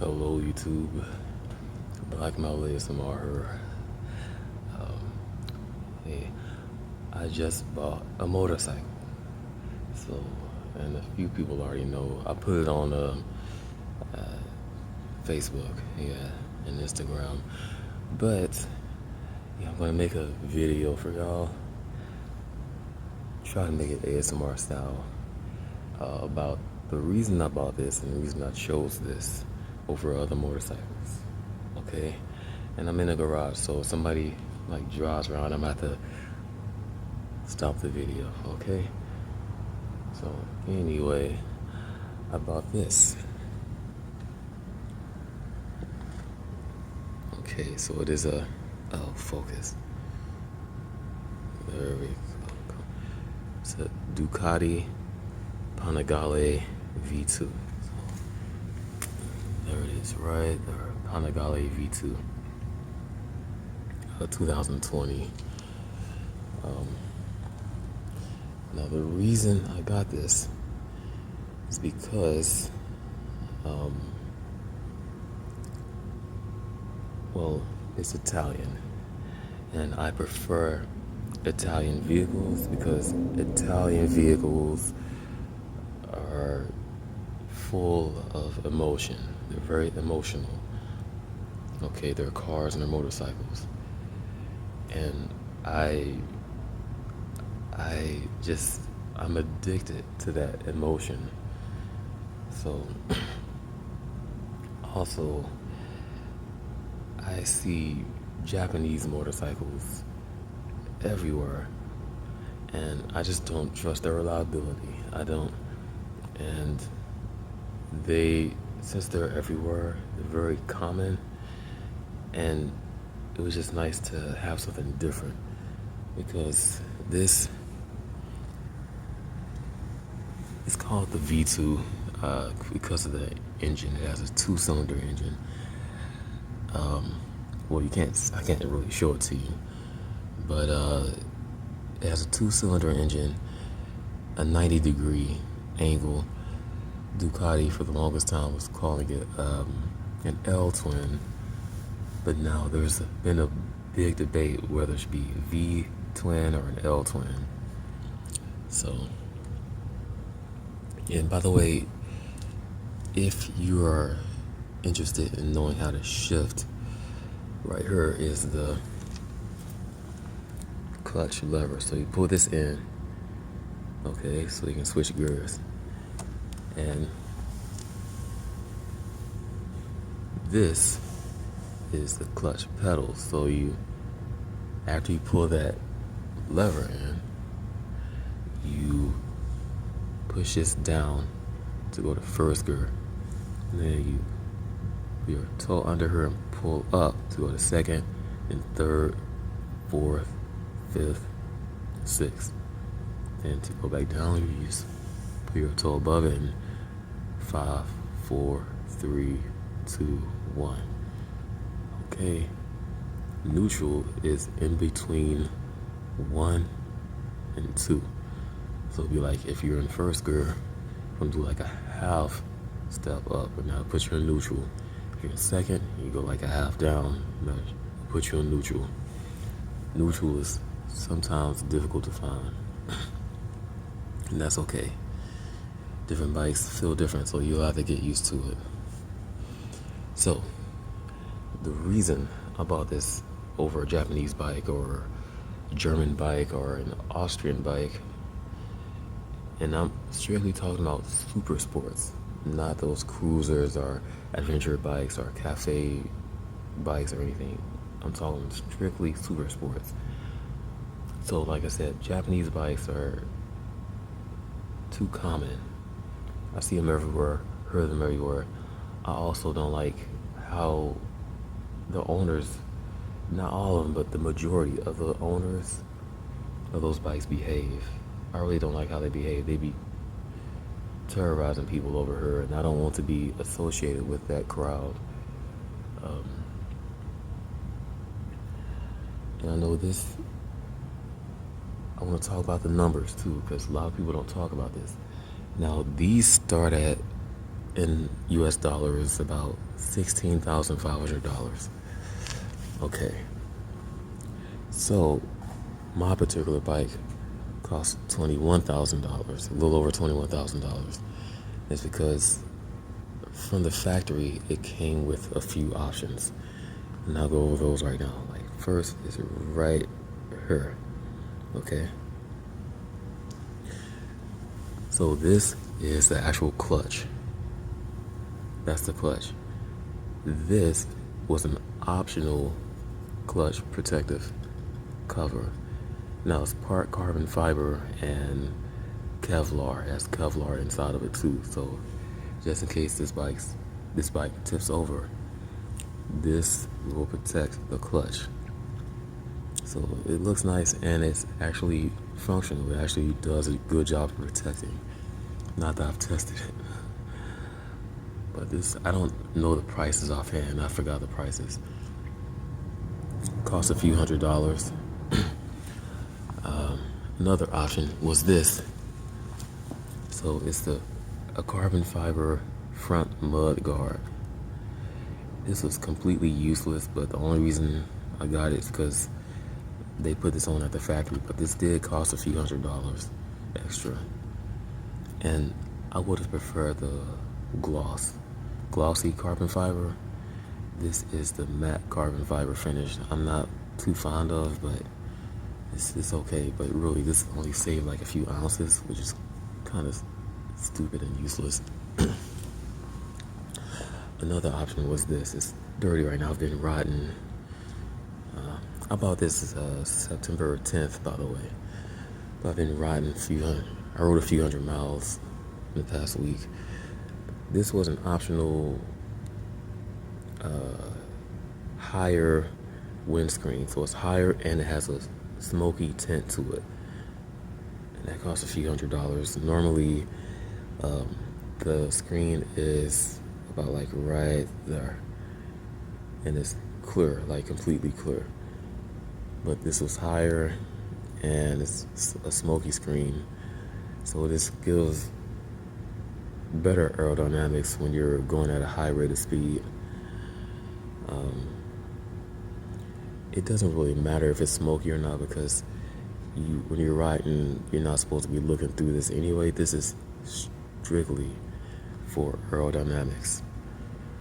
Hello YouTube, BlackMaleASMR here. Hey, I just bought a motorcycle. So, and a few people already know. I put it on Facebook, and Instagram. But yeah, I'm gonna make a video for y'all. Try to make it ASMR style about the reason I bought this and the reason I chose this over other motorcycles. Okay, and I'm in a garage, so if somebody like drives around, I'm gonna have to stop the video. Okay, so anyway, I bought this. Okay, so it is a focus. There we go. It's a Ducati Panigale V2. So there it is, right there, Panigale V2, 2020. Now the reason I got this is because, well, it's Italian, and I prefer Italian vehicles because Italian vehicles are full of emotion. They're very emotional. Okay, they're cars and they're motorcycles. And I'm addicted to that emotion. So, also, I see Japanese motorcycles everywhere, and I just don't trust their reliability. I don't. And since they're everywhere, they're very common, and it was just nice to have something different, because this is called the V2 because of the engine. It has a 2-cylinder engine. Well, I can't really show it to you, but it has a 2-cylinder engine, a 90-degree angle. Ducati for the longest time was calling it an L-twin, but now there's been a big debate whether it should be a V-twin or an L-twin. So, and by the way, if you are interested in knowing how to shift, right here is the clutch lever. So you pull this in, okay, so you can switch gears. And this is the clutch pedal. So after you pull that lever in, you push this down to go to first gear. And then you put your toe under her and pull up to go to second, and third, fourth, fifth, sixth. And to go back down, you just put your toe above it, and 5, 4, 3, 2, 1. Okay. Neutral is in between 1 and 2. So it'd be like if you're in first gear, I'm gonna do like a half step up, and now put you in neutral. If you're in second, you go like a half down, now put you in neutral. Neutral is sometimes difficult to find, and that's okay. Different bikes feel different, so you'll have to get used to it. So, the reason I bought this over a Japanese bike or a German bike or an Austrian bike, and I'm strictly talking about super sports, not those cruisers or adventure bikes or cafe bikes or anything. I'm talking strictly super sports. So like I said, Japanese bikes are too common. I see them everywhere, heard them everywhere. I also don't like how the owners, not all of them, but the majority of the owners of those bikes behave. I really don't like how they behave. They be terrorizing people over here, and I don't want to be associated with that crowd. And I know this, I want to talk about the numbers too, because a lot of people don't talk about this. Now, these start at in US dollars about $16,500. Okay, so my particular bike cost $21,000, a little over $21,000. It's because from the factory it came with a few options, and I'll go over those right now. Like, first is right here. Okay, so this is the actual clutch. That's the clutch. This was an optional clutch protective cover. Now it's part carbon fiber and Kevlar. It has Kevlar inside of it too. So just in case this bike tips over, this will protect the clutch. So it looks nice and it's actually functional. It actually does a good job of protecting. Not that I've tested it. But this, I don't know the prices offhand. I forgot the prices. Cost a few $100s. Another option was this. So it's a carbon fiber front mud guard. This was completely useless, but the only reason I got it is because they put this on at the factory. But this did cost a few $100s extra. And I would have preferred the glossy carbon fiber. This is the matte carbon fiber finish. I'm not too fond of, but it's okay. But really, this only saved like a few ounces, which is kind of stupid and useless. Another option was this. It's dirty right now. It's getting rotten. I bought this September 10th, by the way. But I've been riding I rode a few hundred miles in the past week. This was an optional higher windscreen. So it's higher and it has a smoky tint to it. And that costs a few $100s. Normally, the screen is about like right there. And it's clear, like completely clear. But this was higher and it's a smoky screen. So this gives better aerodynamics when you're going at a high rate of speed. It doesn't really matter if it's smoky or not, because when you're riding, you're not supposed to be looking through this anyway. This is strictly for aerodynamics.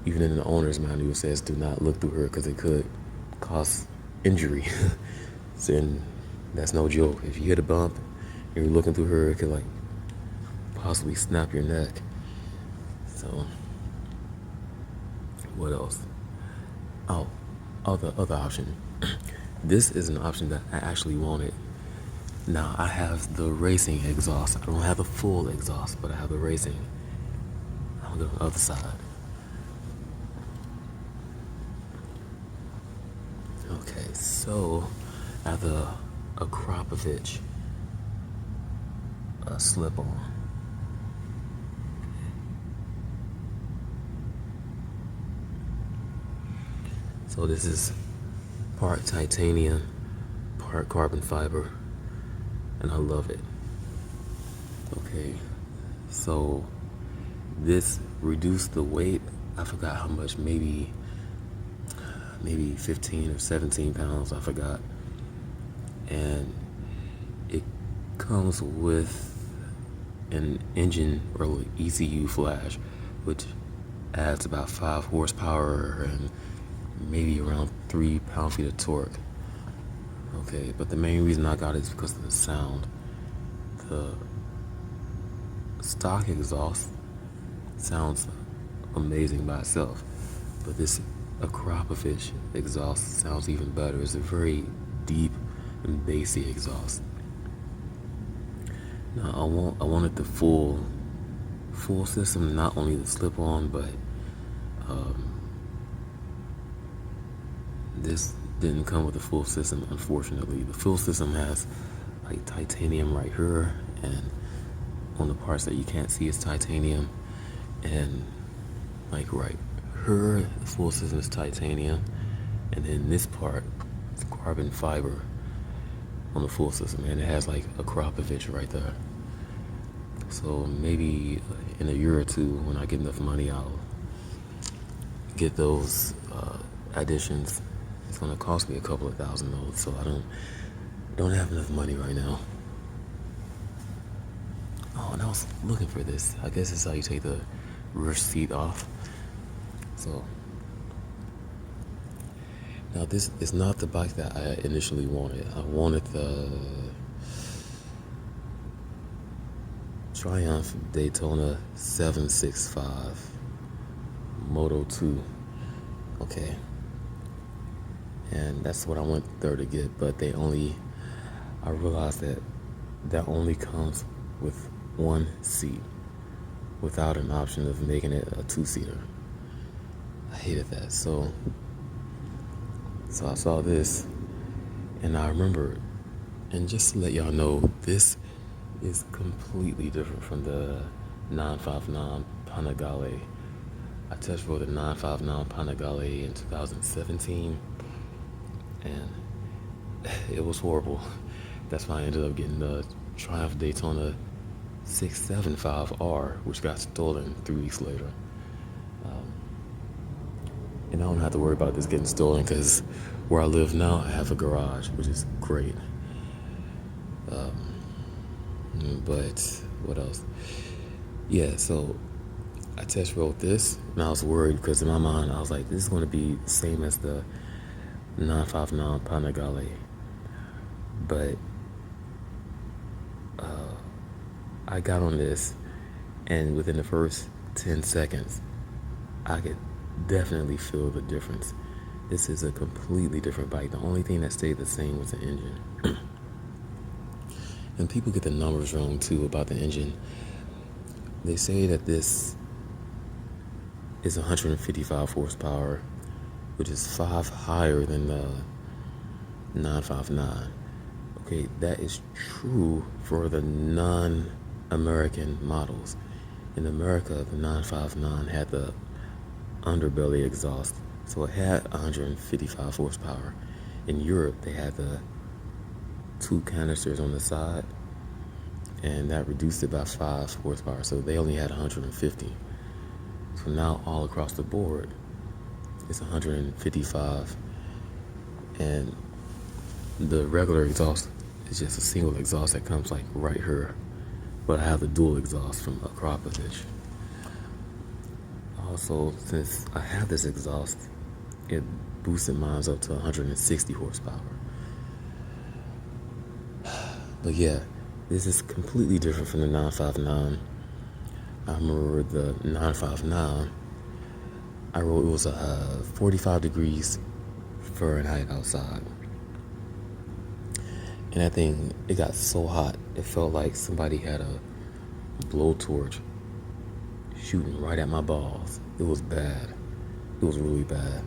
Even in the owner's manual it says do not look through her because it could cause injury. And that's no joke. If you hit a bump and you're looking through her, it could like possibly snap your neck. So what else? The other option. This is an option that I actually wanted. Now I have the racing exhaust. I don't have the full exhaust, but I have the racing. I'll go on the other side. Okay, so I have the Akrapovič slip-on. So this is part titanium, part carbon fiber, and I love it. Okay, so this reduced the weight. I forgot how much, maybe 15 or 17 pounds, I forgot. And it comes with an engine or ECU flash, which adds about 5 horsepower and maybe around 3 pound-feet of torque. Okay, but the main reason I got it is because of the sound. The stock exhaust sounds amazing by itself, but this Akrapovič exhaust sounds even better. It's a very deep and bassy exhaust. Now I wanted the full system, not only the slip-on, but this didn't come with a full system, unfortunately. The full system has like titanium right here, and on the parts that you can't see is titanium, and like right here, the full system is titanium, and then this part is carbon fiber on the full system, and it has like Akrapovič right there. So maybe in a year or two, when I get enough money, I'll get those additions. It's gonna cost me a couple of $1,000, so I don't have enough money right now. Oh, and I was looking for this. I guess it's how you take the rear seat off. So now this is not the bike that I initially wanted. I wanted the Triumph Daytona 765 Moto 2. Okay. And that's what I went there to get, but I realized that only comes with one seat without an option of making it a two-seater. I hated that. So I saw this and I remember, and just to let y'all know, this is completely different from the 959 Panigale. I test rode the 959 Panigale in 2017 and it was horrible. That's why I ended up getting the Triumph Daytona 675R, which got stolen 3 weeks later. And I don't have to worry about this getting stolen because where I live now, I have a garage, which is great. But what else? Yeah, so I test rode this and I was worried because in my mind, I was like, this is going to be the same as the 959 Panigale. But I got on this and within the first 10 seconds, I could definitely feel the difference. This is a completely different bike. The only thing that stayed the same was the engine. And people get the numbers wrong too about the engine. They say that this is 155 horsepower, which is 5 higher than the 959. Okay, that is true for the non-American models. In America, the 959 had the underbelly exhaust, so it had 155 horsepower. In Europe, they had the 2 canisters on the side, and that reduced it by 5 horsepower, so they only had 150. So now all across the board, it's 155, and the regular exhaust is just a single exhaust that comes like right here, but I have the dual exhaust from Akrapovič. Also, since I have this exhaust, it boosted mine up to 160 horsepower. But yeah, this is completely different from the 959. I remember the 959, I rode, it was 45 degrees Fahrenheit outside. And that thing, it got so hot, it felt like somebody had a blowtorch shooting right at my balls. It was bad. It was really bad.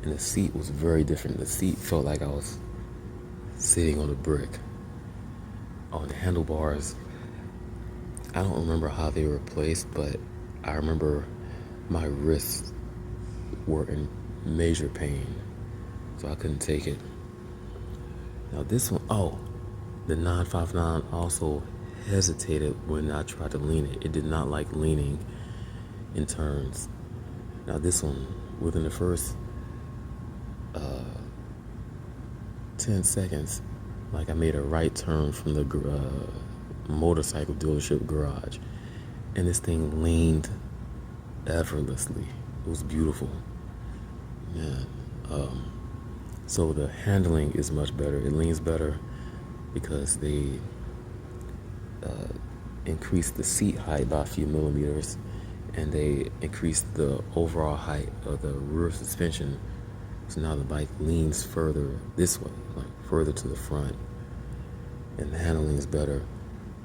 And the seat was very different. The seat felt like I was sitting on a brick. On the handlebars, I don't remember how they were placed, but I remember my wrists were in major pain, so I couldn't take it. Now this one, the 959 also hesitated when I tried to lean it. It did not like leaning in turns. Now this one, within the first 10 seconds, like I made a right turn from the motorcycle dealership garage, and this thing leaned effortlessly. It was beautiful, man. So the handling is much better. It leans better because they increased the seat height by a few millimeters, and they increased the overall height of the rear suspension. So now the bike leans further this way, like further to the front, and the handling is better.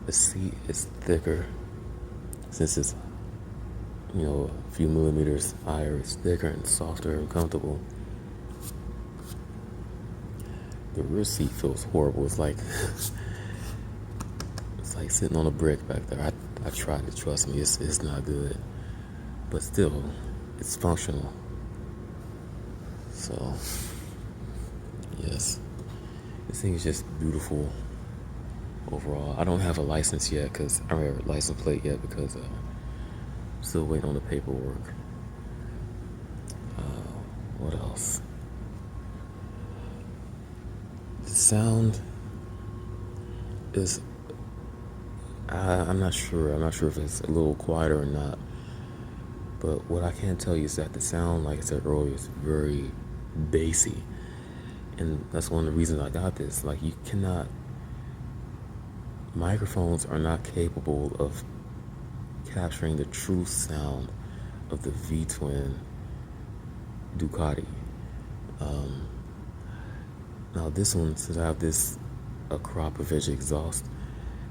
The seat is thicker since it's, a few millimeters higher. It's thicker and softer and comfortable. The rear seat feels horrible. It's like sitting on a brick back there. I tried to, trust me, it's not good, but still, it's functional. So yes, this thing is just beautiful. overall. I don't have a license yet license plate yet because I'm still waiting on the paperwork. What else? The sound is, I'm not sure. I'm not sure if it's a little quieter or not. But what I can tell you is that the sound, like I said earlier, is very bassy. And that's one of the reasons I got this. Like, microphones are not capable of capturing the true sound of the V-twin Ducati. Now this one, since I have this Akrapovič exhaust,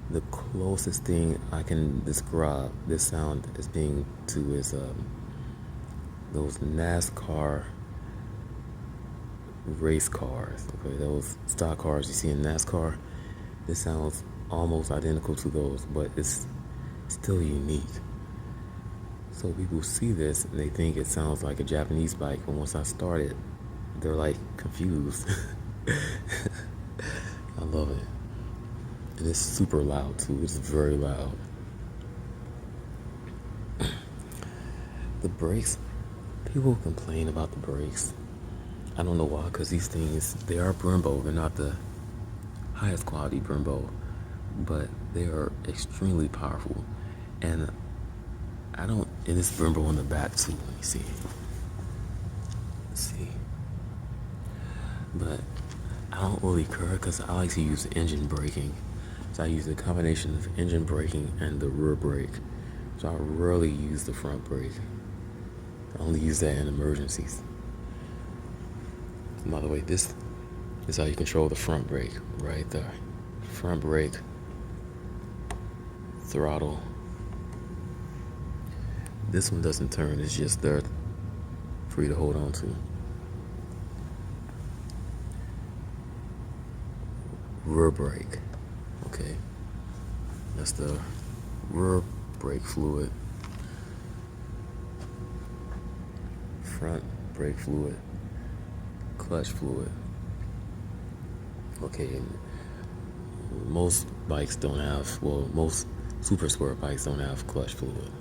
the closest thing I can describe this sound as being to is those NASCAR race cars. Okay, those stock cars you see in NASCAR. This sounds almost identical to those, but it's still unique. So people see this and they think it sounds like a Japanese bike, but once I start it, they're like confused. I love it. And it's super loud too. It's very loud. The brakes, people complain about the brakes. I don't know why, because these things, they are Brembo. They're not the highest quality Brembo, but they are extremely powerful. And it's Brembo on the back too. Let me see. Let's see. But I don't really care because I like to use engine braking. So I use a combination of engine braking and the rear brake. So I rarely use the front brake. I only use that in emergencies. And by the way, this is how you control the front brake right there. Front brake, throttle. This one doesn't turn, it's just there for you to hold on to. Rear brake. Okay. That's the rear brake fluid. Front brake fluid. Clutch fluid. Okay, and most bikes don't have, most super sport bikes don't have clutch fluid.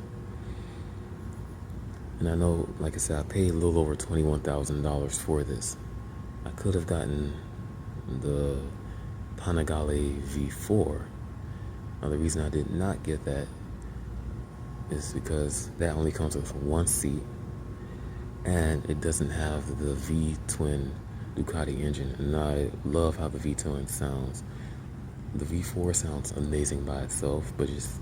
And I know, like I said, I paid a little over $21,000 for this. I could have gotten the Panigale V4. Now the reason I did not get that is because that only comes with one seat and it doesn't have the V-twin Ducati engine, and I love how the V-twin sounds. The V4 sounds amazing by itself, but it's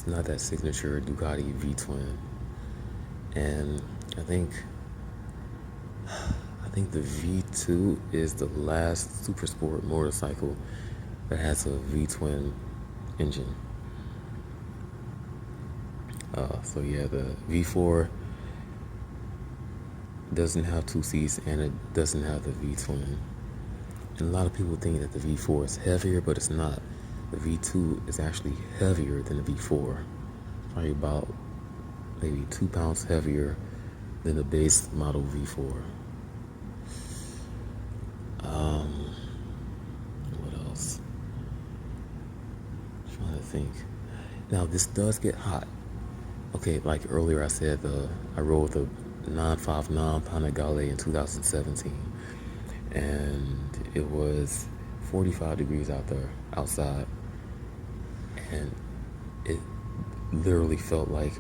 not that signature Ducati V-twin. And I think the V2 is the last super sport motorcycle that has a V-twin engine. So yeah, the V4 doesn't have two seats and it doesn't have the V-twin. And a lot of people think that the V4 is heavier, but it's not. The V2 is actually heavier than the V4. Probably about maybe 2 pounds heavier than the base model V4. What else? I'm trying to think. Now this does get hot. Okay, like earlier I said, I rode the 959 Panigale in 2017, and it was 45 degrees outside, and it literally felt like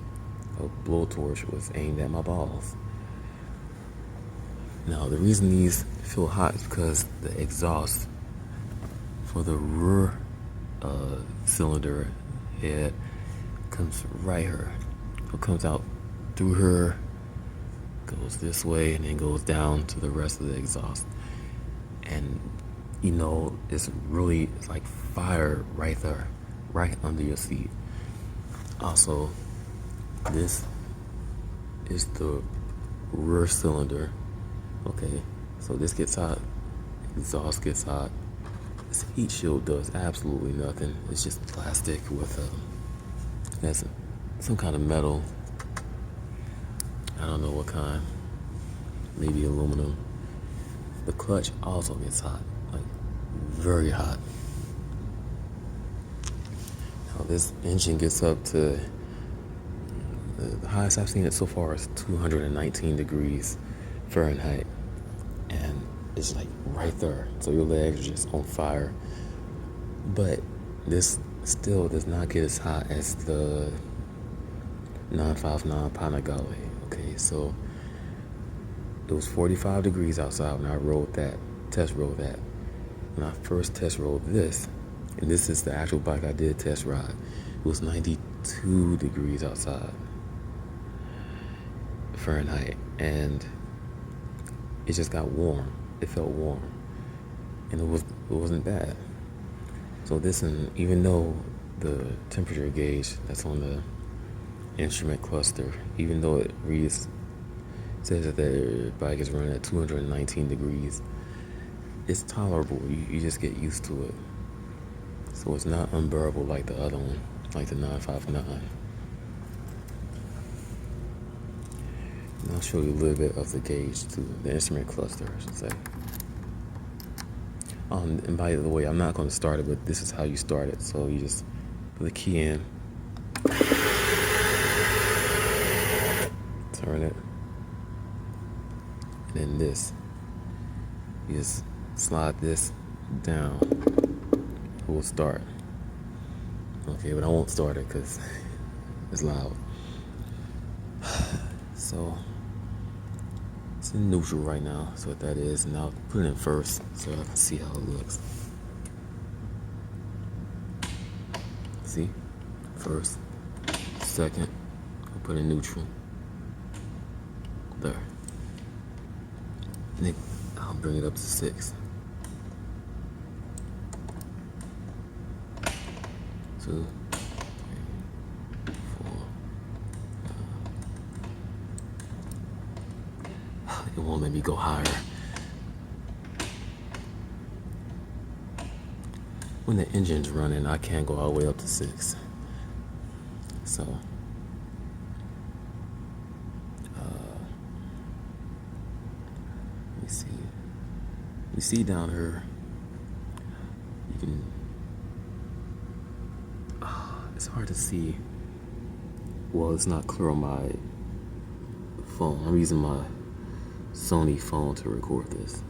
a blowtorch was aimed at my balls. Now the reason these feel hot is because the exhaust for the rear cylinder head comes right here. It comes out through her, goes this way, and then goes down to the rest of the exhaust. And you know, it's like fire right there, right under your seat. Also, this is the rear cylinder. Okay, so this gets hot, exhaust gets hot. This heat shield does absolutely nothing. It's just plastic with has some kind of metal. I don't know what kind. Maybe aluminum. The clutch also gets hot, like very hot. This engine gets up to the highest I've seen it so far is 219 degrees Fahrenheit, and it's like right there. So your legs are just on fire. But this still does not get as hot as the 959 Panigale. Okay, so it was 45 degrees outside when I test rode that. When I first test rode this, and this is the actual bike I did test ride, it was 92 degrees outside Fahrenheit, and it just got warm. It felt warm, and it wasn't bad. So this, and even though the temperature gauge that's on the instrument cluster, even though it says that the bike is running at 219 degrees, it's tolerable. You just get used to it. So it's not unbearable like the other one, like the 959. And I'll show you a little bit of the gauge too, the instrument cluster, I should say. And by the way, I'm not going to start it, but this is how you start it. So you just put the key in, turn it, and then this, you just slide this down, it will start. Okay, but I won't start it because it's loud. So it's in neutral right now, that's what that is, and I'll put it in first so I can see how it looks. See? First, second, I'll put it in neutral. There. And then I'll bring it up to 6. 2, 3, 4. It won't let me go higher. When the engine's running, I can't go all the way up to 6. So, let me see. You see down here, you can, it's hard to see. Well, it's not clear on my phone. I'm using my Sony phone to record this.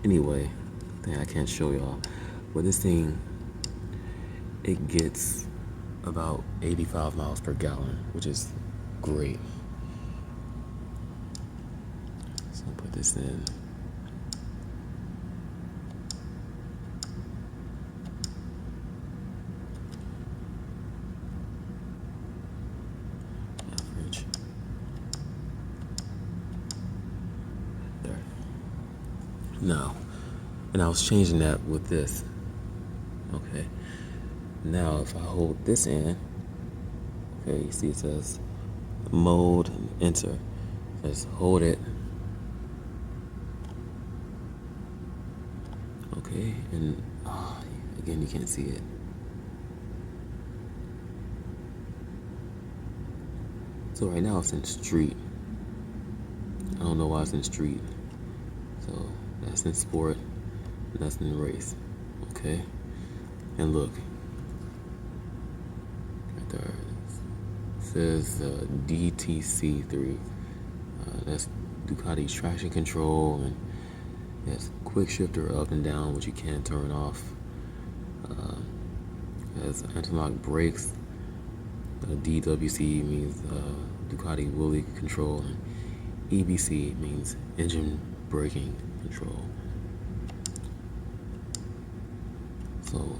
Anyway, I can't show y'all, but this thing, it gets about 85 miles per gallon, which is great. So I'll put this in. Average. There. Now, and I was changing that with this. Okay. Now, if I hold this in, okay, you see it says mode, enter. Just hold it. Okay, and again, you can't see it. So right now it's in street. I don't know why it's in street. So that's in sport, and that's in race. Okay, and look. There it says DTC3. That's Ducati traction control, and that's quick shifter up and down, which you can turn off. Has anti-lock brakes. DWC means Ducati wheelie control, and EBC means engine braking control. So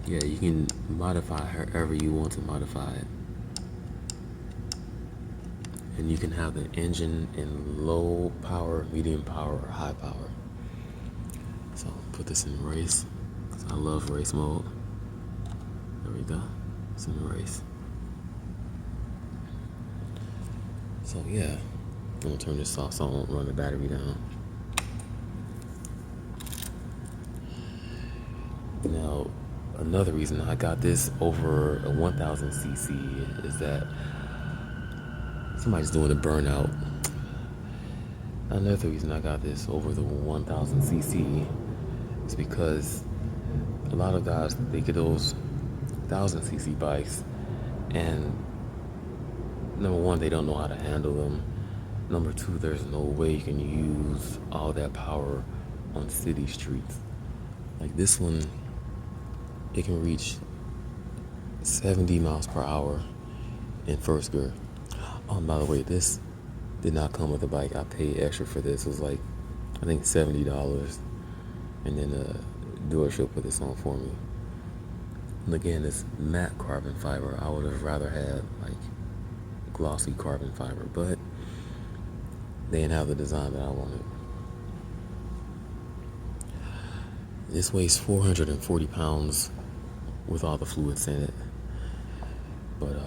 yeah, you can modify however you want to modify it. And you can have the engine in low power, medium power, or high power. So I'll put this in race, because I love race mode. There we go, it's in race. So yeah, I'm gonna turn this off so I won't run the battery down. Now, another reason I got this over a 1000 cc is that somebody's doing a burnout. Another reason I got this over the 1000 cc It's because a lot of guys, they get those 1000cc bikes, and number one, they don't know how to handle them. Number two, there's no way you can use all that power on city streets. Like this one, it can reach 70 miles per hour in first gear. Oh, and by the way, this did not come with the bike. I paid extra for this. It was like, I think $70. And then the dealership put this on for me. And again, it's matte carbon fiber. I would have rather had like glossy carbon fiber, but they didn't have the design that I wanted. This weighs 440 pounds with all the fluids in it. But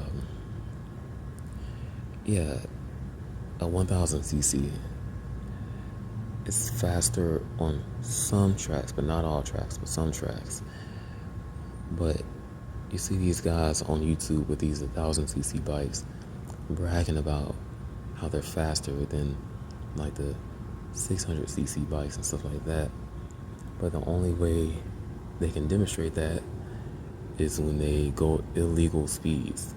yeah, a 1000cc is faster on some tracks, but not all tracks, but some tracks. But you see these guys on YouTube with these 1000cc bikes bragging about how they're faster than like the 600cc bikes and stuff like that. But the only way they can demonstrate that is when they go illegal speeds.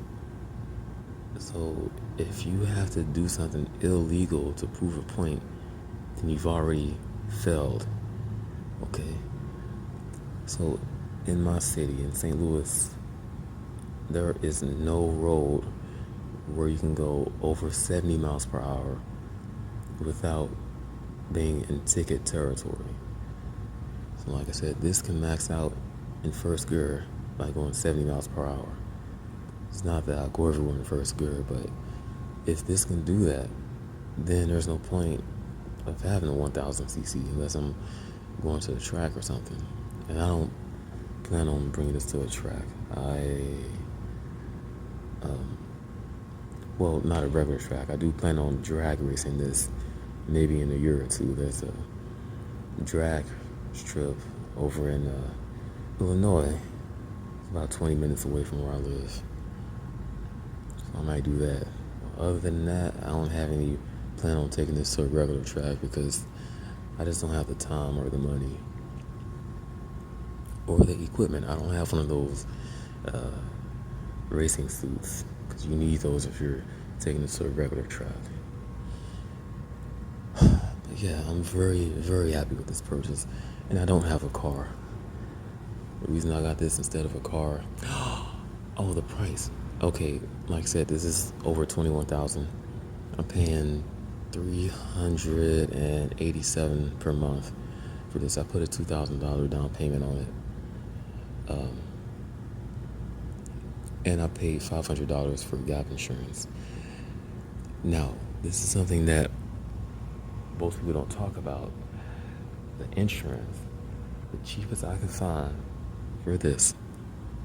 So if you have to do something illegal to prove a point, then you've already failed. Okay? So in my city, in St. Louis, there is no road where you can go over 70 miles per hour without being in ticket territory. So like I said, this can max out in first gear by going 70 miles per hour. It's not that I go everywhere in first gear, but if this can do that, then there's no point of having a 1000cc unless I'm going to the track or something. And I don't plan on bringing this to a track. Well, not a regular track. I do plan on drag racing this maybe in a year or two. There's a drag strip over in Illinois. It's about 20 minutes away from where I live. So I might do that. Other than that, I don't have any plan on taking this to a regular track because I just don't have the time or the money or the equipment. I don't have one of those racing suits because you need those if you're taking this to a regular track. But yeah, I'm very, very happy with this purchase, and I don't have a car. The reason I got this instead of a car, oh, the price. Okay, like I said, this is over $21,000. I'm paying $387 per month for this. I put a $2,000 down payment on it. And I paid $500 for gap insurance. Now, this is something that most people don't talk about. The insurance. The cheapest I could find for this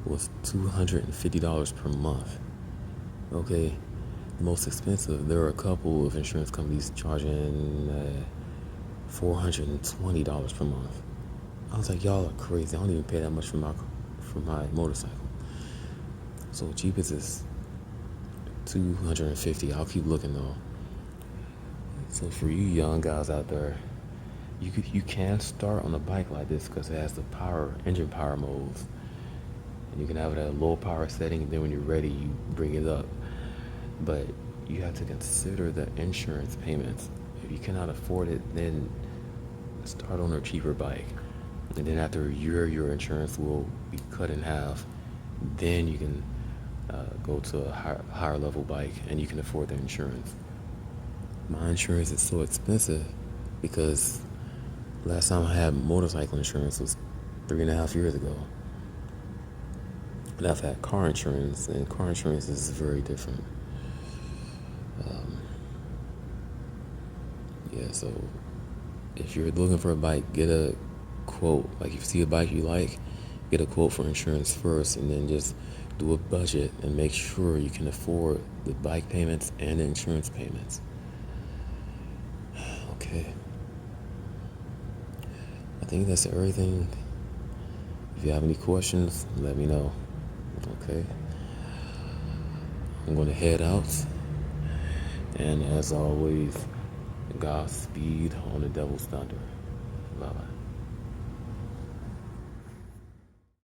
was $250 per month. Okay, the most expensive, there are a couple of insurance companies charging $420 per month. I was like, y'all are crazy. I don't even pay that much for my motorcycle. So cheapest is $250. I'll keep looking though. So for you young guys out there, you can start on a bike like this because it has the engine power modes. And you can have it at a low power setting, and then when you're ready, you bring it up. But you have to consider the insurance payments. If you cannot afford it, then start on a cheaper bike. And then after a year, your insurance will be cut in half. Then you can go to a higher level bike, and you can afford the insurance. My insurance is so expensive because last time I had motorcycle insurance was 3.5 years ago. But I've had car insurance, and car insurance is very different. Yeah, so if you're looking for a bike, get a quote. Like if you see a bike you like, get a quote for insurance first, and then just do a budget and make sure you can afford the bike payments and the insurance payments. Okay. I think that's everything. If you have any questions, let me know. Okay. I'm going to head out. And as always, Godspeed on the Devil's Thunder. Bye-bye.